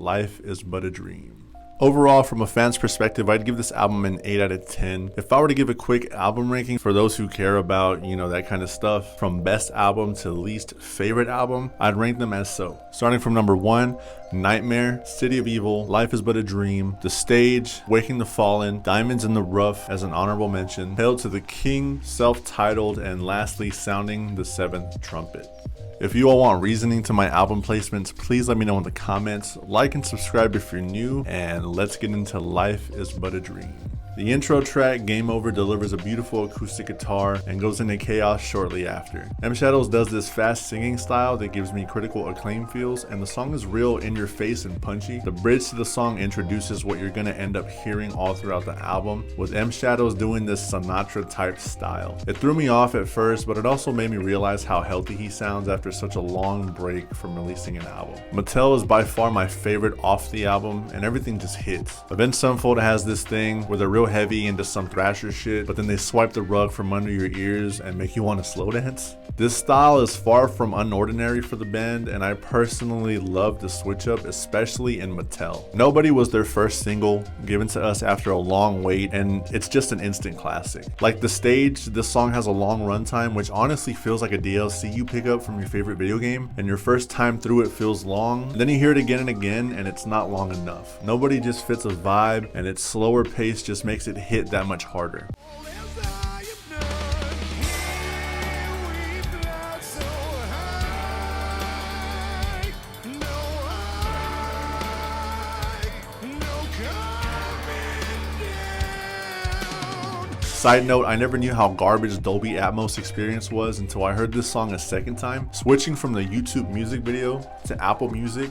Life is But a Dream. Overall, from a fan's perspective, I'd give this album an 8 out of 10. If I were to give a quick album ranking for those who care about, that kind of stuff, from best album to least favorite album, I'd rank them as so. Starting from number 1, Nightmare, City of Evil, Life is But a Dream, The Stage, Waking the Fallen, Diamonds in the Rough as an honorable mention, Hail to the King, self-titled, and lastly, Sounding the Seventh Trumpet. If you all want reasoning to my album placements, please let me know in the comments. Like and subscribe if you're new, and let's get into Life is But a Dream. The intro track, Game Over, delivers a beautiful acoustic guitar and goes into chaos shortly after. M Shadows does this fast singing style that gives me critical acclaim feels, and the song is real in your face and punchy. The bridge to the song introduces what you're gonna end up hearing all throughout the album, with M Shadows doing this Sinatra type style. It threw me off at first, but it also made me realize how healthy he sounds after such a long break from releasing an album. Mattel is by far my favorite off the album, and everything just hits. Avenged Sevenfold has this thing where they're real heavy into some thrasher shit, but then they swipe the rug from under your ears and make you want to slow dance. This style is far from unordinary for the band, and I personally love the switch up, especially in Mattel. Nobody was their first single, given to us after a long wait, and it's just an instant classic. Like The Stage, this song has a long runtime, which honestly feels like a DLC you pick up from your favorite video game, and your first time through it feels long. Then you hear it again and again, and it's not long enough. Nobody just fits a vibe, and its slower pace just makes it hit that much harder. Side note, I never knew how garbage Dolby Atmos experience was until I heard this song a second time. Switching from the YouTube music video to Apple Music,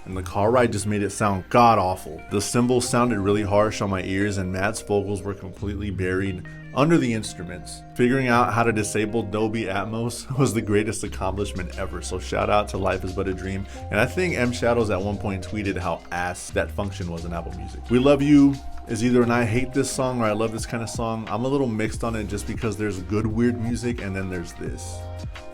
and the car ride just made it sound god awful. The cymbals sounded really harsh on my ears, and Matt's vocals were completely buried under the instruments. Figuring out how to disable Dolby Atmos was the greatest accomplishment ever, so shout out to Life is But a Dream. And I think M Shadows at one point tweeted how ass that function was in Apple Music. We Love You is either an I hate this song or I love this kind of song. I'm a little mixed on it just because there's good weird music and then there's this.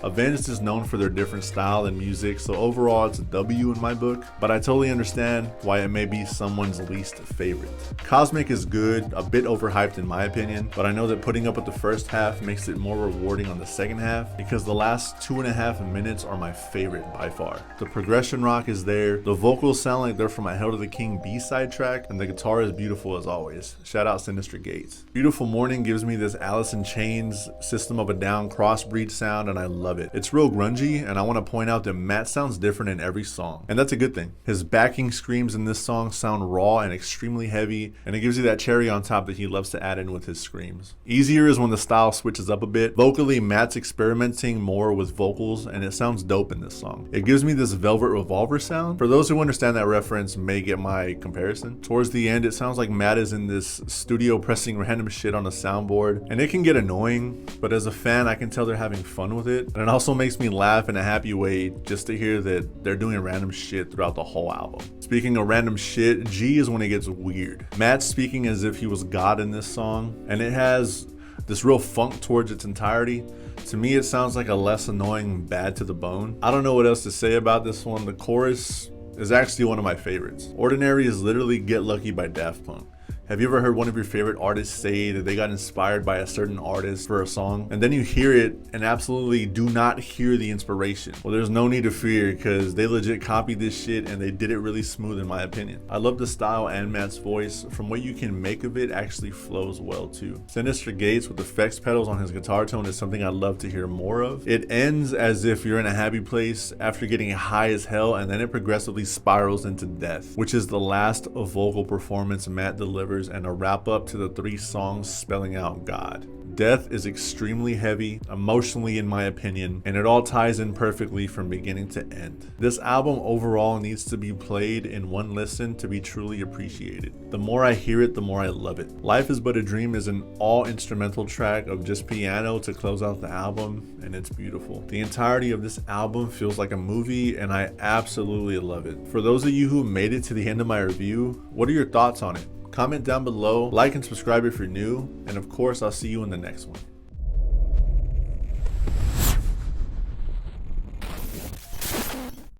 Avenged is known for their different style and music, so overall it's a W in my book, but I totally understand why it may be someone's least favorite. Cosmic is good, a bit overhyped in my opinion, but I know that putting up with the first half makes it more rewarding on the second half, because the last 2.5 minutes are my favorite by far. The progression rock is there, the vocals sound like they're from a Hail to the King B-side track, and the guitar is beautiful as always. Shout out Sinister Gates. Beautiful Morning gives me this Alice in Chains System of a Down crossbreed sound, and I love it. It's real grungy, and I want to point out that Matt sounds different in every song, and that's a good thing. His backing screams in this song sound raw and extremely heavy, and it gives you that cherry on top that he loves to add in with his screams. Easier is when the style switches up a bit. Vocally, Matt's experimenting more with vocals, and it sounds dope in this song. It gives me this Velvet Revolver sound. For those who understand that reference may get my comparison. Towards the end, it sounds like Matt is in this studio pressing random shit on a soundboard, and it can get annoying, but as a fan, I can tell they're having fun with it. And it also makes me laugh in a happy way just to hear that they're doing random shit throughout the whole album. Speaking of random shit, G is when it gets weird. Matt's speaking as if he was God in this song, and it has this real funk towards its entirety. To me, it sounds like a less annoying Bad to the Bone. I don't know what else to say about this one. The chorus is actually one of my favorites. Ordinary is literally Get Lucky by Daft Punk. Have you ever heard one of your favorite artists say that they got inspired by a certain artist for a song, and then you hear it and absolutely do not hear the inspiration? Well, there's no need to fear, because they legit copied this shit and they did it really smooth in my opinion. I love the style, and Matt's voice, from what you can make of it, actually flows well too. Sinister Gates with effects pedals on his guitar tone is something I'd love to hear more of. It ends as if you're in a happy place after getting high as hell, and then it progressively spirals into death, which is the last vocal performance Matt delivers, and a wrap up to the 3 songs spelling out God. Death is extremely heavy, emotionally in my opinion, and it all ties in perfectly from beginning to end. This album overall needs to be played in one listen to be truly appreciated. The more I hear it, the more I love it. Life is But a Dream is an all instrumental track of just piano to close out the album, and it's beautiful. The entirety of this album feels like a movie, and I absolutely love it. For those of you who made it to the end of my review, what are your thoughts on it? Comment down below, like and subscribe if you're new, and of course I'll see you in the next one.